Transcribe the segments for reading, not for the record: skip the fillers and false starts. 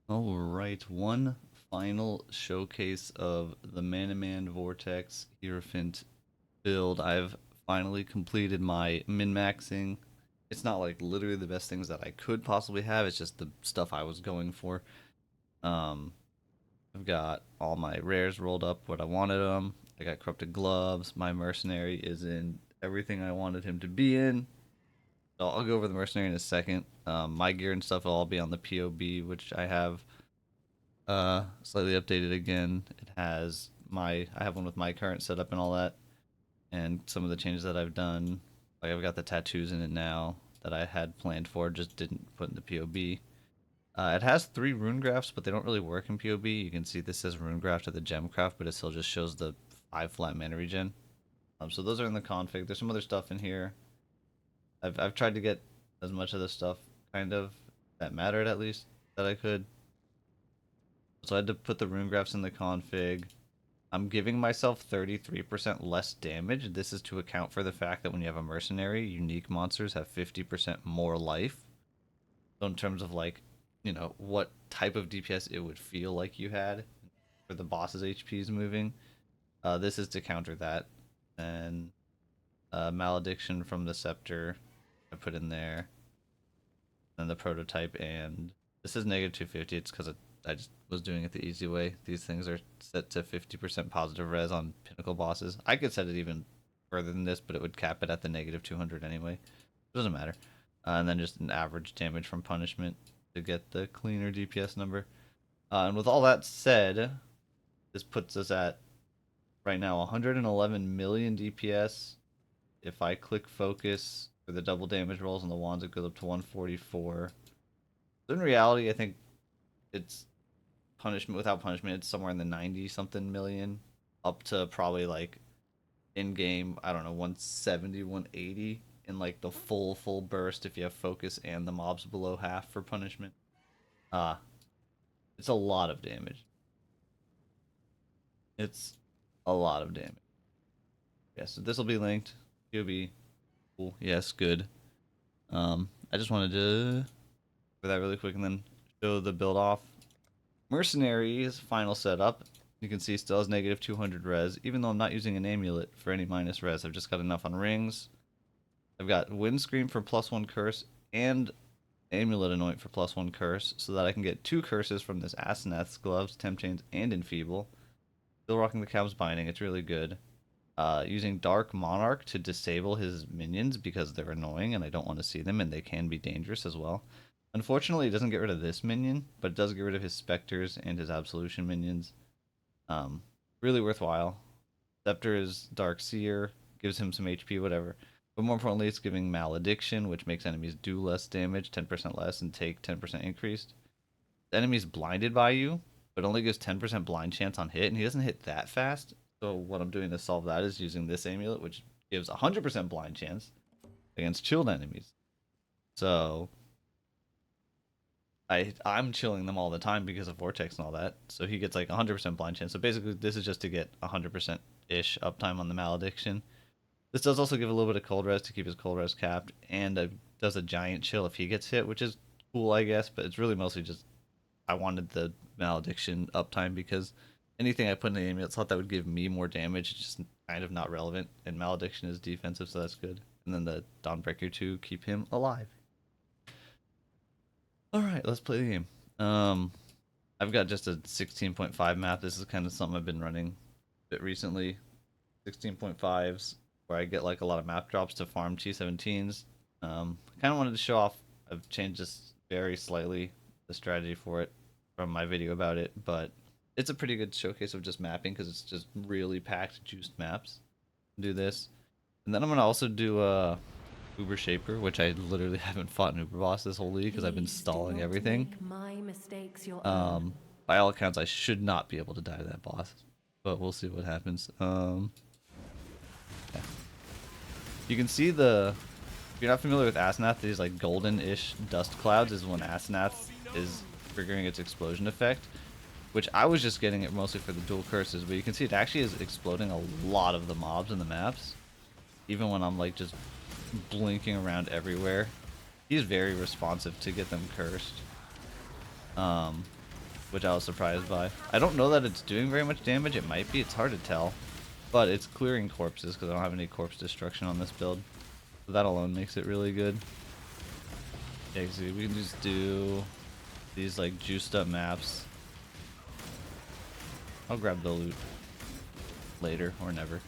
Alright, one final showcase of the Man Vortex Hierophant build. I've finally completed my min-maxing. It's not like literally the best things that I could possibly have, it's just the stuff I was going for. Um, I've got all my rares rolled up what I wanted them. I got corrupted gloves. My mercenary is in everything I wanted him to be in. So I'll go over the mercenary in a second. My gear and stuff will all be on the POB, which I have slightly updated again. It has I have one with my current setup and all that, and some of the changes that I've done. Like I've got the tattoos in it now that I had planned for, just didn't put in the POB. It has 3 rune grafts, but they don't really work in POB. You can see this says rune graft to the gem craft, but it still just shows the 5 flat mana regen. So those are in the config. There's some other stuff in here. I've tried to get as much of the stuff kind of that mattered at least that I could. So I had to put the rune grafts in the config. I'm giving myself 33% less damage. This is to account for the fact that when you have a mercenary, unique monsters have 50% more life. So in terms of like, what type of DPS it would feel like you had for the boss's HPs moving, this is to counter that. And malediction from the scepter I put in there, and the prototype, and this is negative 250. It's because I just was doing it the easy way. These things are set to 50% positive res on pinnacle bosses. I could set it even further than this, but it would cap it at the negative 200 anyway. It doesn't matter. And then just an average damage from punishment to get the cleaner DPS number. And with all that said, this puts us at right now 111 million DPS. If I click focus for the double damage rolls on the wands, it goes up to 144. So in reality, I think it's punishment without punishment. It's somewhere in the 90 something million, up to probably like in game, I don't know, 170, 180 in like the full burst if you have focus and the mobs below half for punishment. Uh it's a lot of damage. It's a lot of damage. Yeah, so this will be linked. It'll be cool. Yes, good. I just wanted to for that really quick and then show the build off. Mercenary's final setup. You can see still has negative 200 res, even though I'm not using an amulet for any minus res. I've just got enough on rings. I've got windscreen for +1 curse and amulet anoint for +1 curse, so that I can get 2 curses from this Asenath's gloves, temp chains, and enfeeble. Still rocking the Cow's binding. It's really good. Using Dark Monarch to disable his minions because they're annoying and I don't want to see them and they can be dangerous as well. Unfortunately, it doesn't get rid of this minion, but it does get rid of his specters and his absolution minions. Really worthwhile. Scepter is Dark Seer, gives him some HP, whatever. But more importantly, it's giving Malediction, which makes enemies do less damage, 10% less, and take 10% increased. The enemy's blinded by you, but only gives 10% blind chance on hit, and he doesn't hit that fast. So what I'm doing to solve that is using this amulet, which gives 100% blind chance against chilled enemies. So I'm chilling them all the time because of Vortex and all that. So he gets like 100% blind chance. So basically, this is just to get 100% ish uptime on the malediction. This does also give a little bit of cold res to keep his cold res capped, and does a giant chill if he gets hit, which is cool, I guess. But it's really mostly just I wanted the malediction uptime because anything I put in the amulet thought that would give me more damage. It's just kind of not relevant, and malediction is defensive, so that's good. And then the Dawnbreaker to keep him alive. All right, let's play the game. I've got just a 16.5 map. This is kind of something I've been running a bit recently. 16.5s where I get like a lot of map drops to farm T17s. I kind of wanted to show off. I've changed this very slightly, the strategy for it from my video about it, but it's a pretty good showcase of just mapping because it's just really packed, juiced maps. Do this, and then I'm gonna also do Uber Shaper, which I literally haven't fought an Uber boss this whole league because I've been stalling everything. Um, by all accounts, I should not be able to die to that boss, but we'll see what happens. Yeah. You can see if you're not familiar with Asenath, these like golden-ish dust clouds is when Asenath is triggering its explosion effect, which I was just getting it mostly for the dual curses, but you can see it actually is exploding a lot of the mobs in the maps, even when I'm like just blinking around everywhere. He's very responsive to get them cursed. which I was surprised by. I don't know that it's doing very much damage. It might be. It's hard to tell. But it's clearing corpses because I don't have any corpse destruction on this build. So that alone makes it really good. Yeah, see, we can just do these like juiced up maps. I'll grab the loot later or never.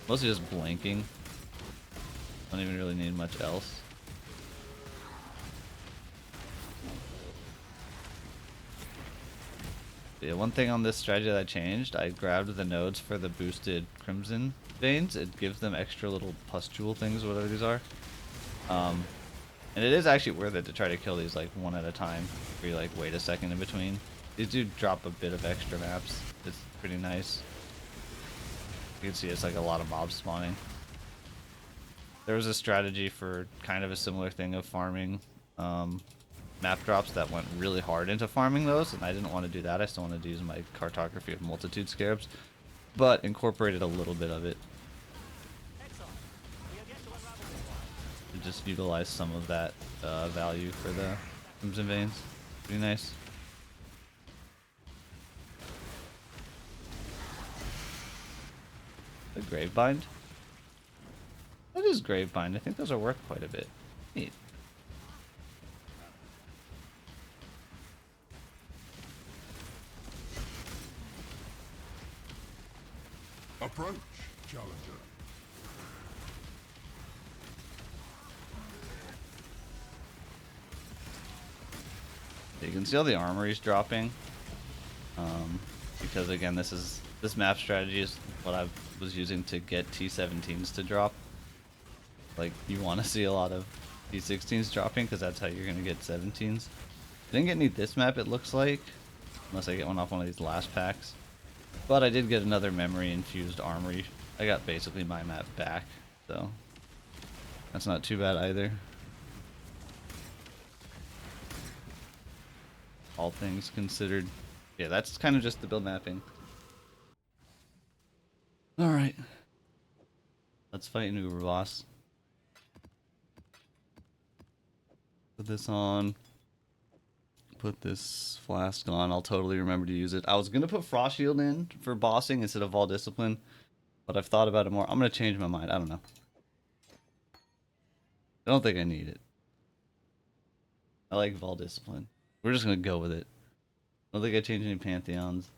Mostly just blanking. Don't even really need much else. Yeah, one thing on this strategy that I changed, I grabbed the nodes for the boosted crimson veins. It gives them extra little pustule things, whatever these are. And it is actually worth it to try to kill these like one at a time. Where you like wait a second in between. These do drop a bit of extra maps. It's pretty nice. You can see it's like a lot of mobs spawning. There was a strategy for kind of a similar thing of farming map drops that went really hard into farming those, and I didn't want to do that. I still wanted to use my cartography of multitude scarabs, but incorporated a little bit of it. To just utilize some of that value for the crimson veins. Pretty nice. The Gravebind? That is Gravebind. I think those are worth quite a bit. Neat. Approach, challenger. You can see all the armories dropping. Because again, this map strategy is what I was using to get T17s to drop. Like, you want to see a lot of T16s dropping because that's how you're going to get 17s. Didn't get any this map, it looks like, unless I get one off one of these last packs. But I did get another memory infused armory. I got basically my map back, so that's not too bad either. All things considered. Yeah, that's kind of just the build mapping. Alright. Let's fight an Uber boss. Put this on. Put this flask on. I'll totally remember to use it. I was going to put Frost Shield in for bossing instead of Vol Discipline, but I've thought about it more. I'm going to change my mind. I don't know. I don't think I need it. I like Vol Discipline. We're just going to go with it. I don't think I changed any Pantheons.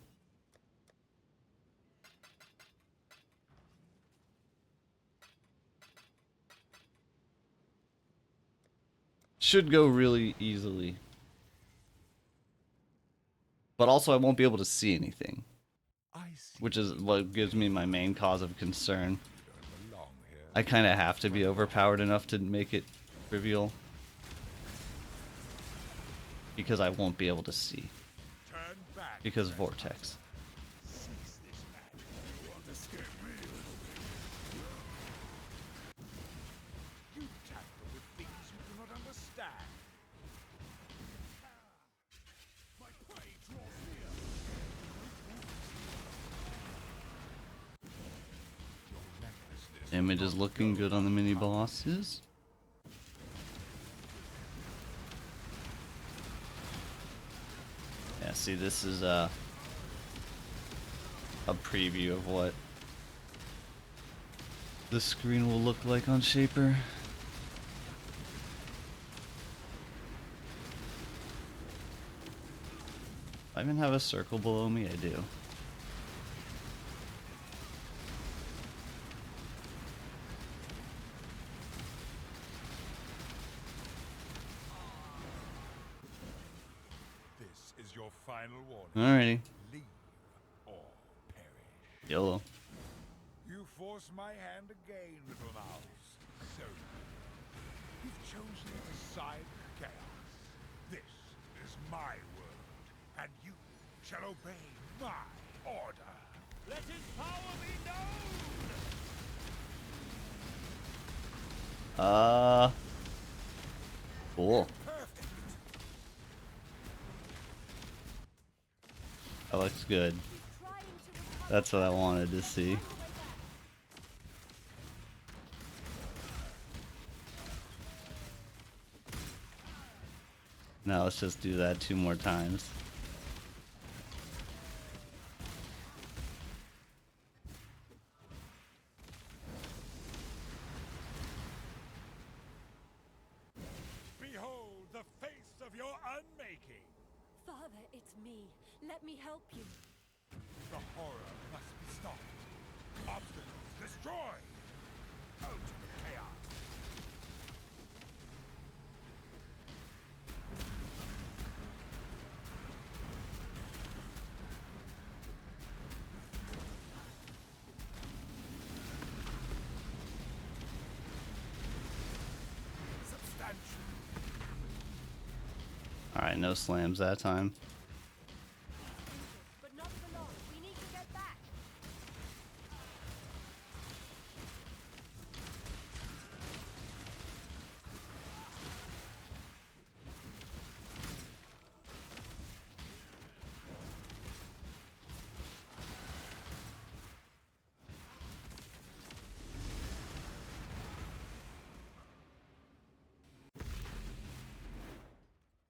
Should go really easily. But also I won't be able to see anything. Which is what gives me my main cause of concern. I kind of have to be overpowered enough to make it trivial. Because I won't be able to see. Because Vortex. Damage is looking good on the mini bosses. Yeah, see, this is a preview of what the screen will look like on Shaper. I even have a circle below me, I do. Final warning. Alrighty. Leave or perish. YOLO. You force my hand again, little mouse. So you've chosen the side of chaos. This is my world, and you shall obey my order. Let his power be known. Cool. That looks good. That's what I wanted to see. Now let's just do that 2 more times. Behold the face of your unmaking. Father, it's me. Let me help you. The horror must be stopped. Obstacles destroyed. Out of the chaos. Substantial. Alright, no slams that time. But not for long. We need to get back.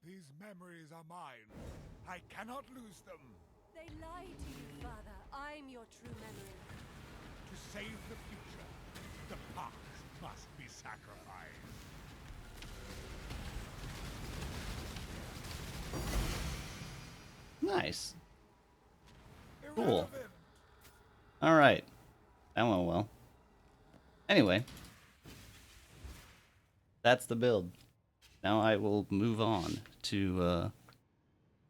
These memories are mine. I cannot lose them. They lie to you, Father. I'm your true memory. To save the future, the past must be sacrificed. Nice. Cool. Irrelevant. Alright. That went well. Anyway. That's the build. Now I will move on to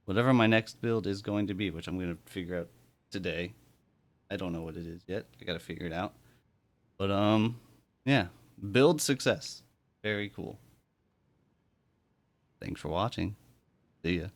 whatever my next build is going to be, which I'm going to figure out today. I don't know what it is yet. I got to figure it out. But yeah, build success. Very cool. Thanks for watching. See ya.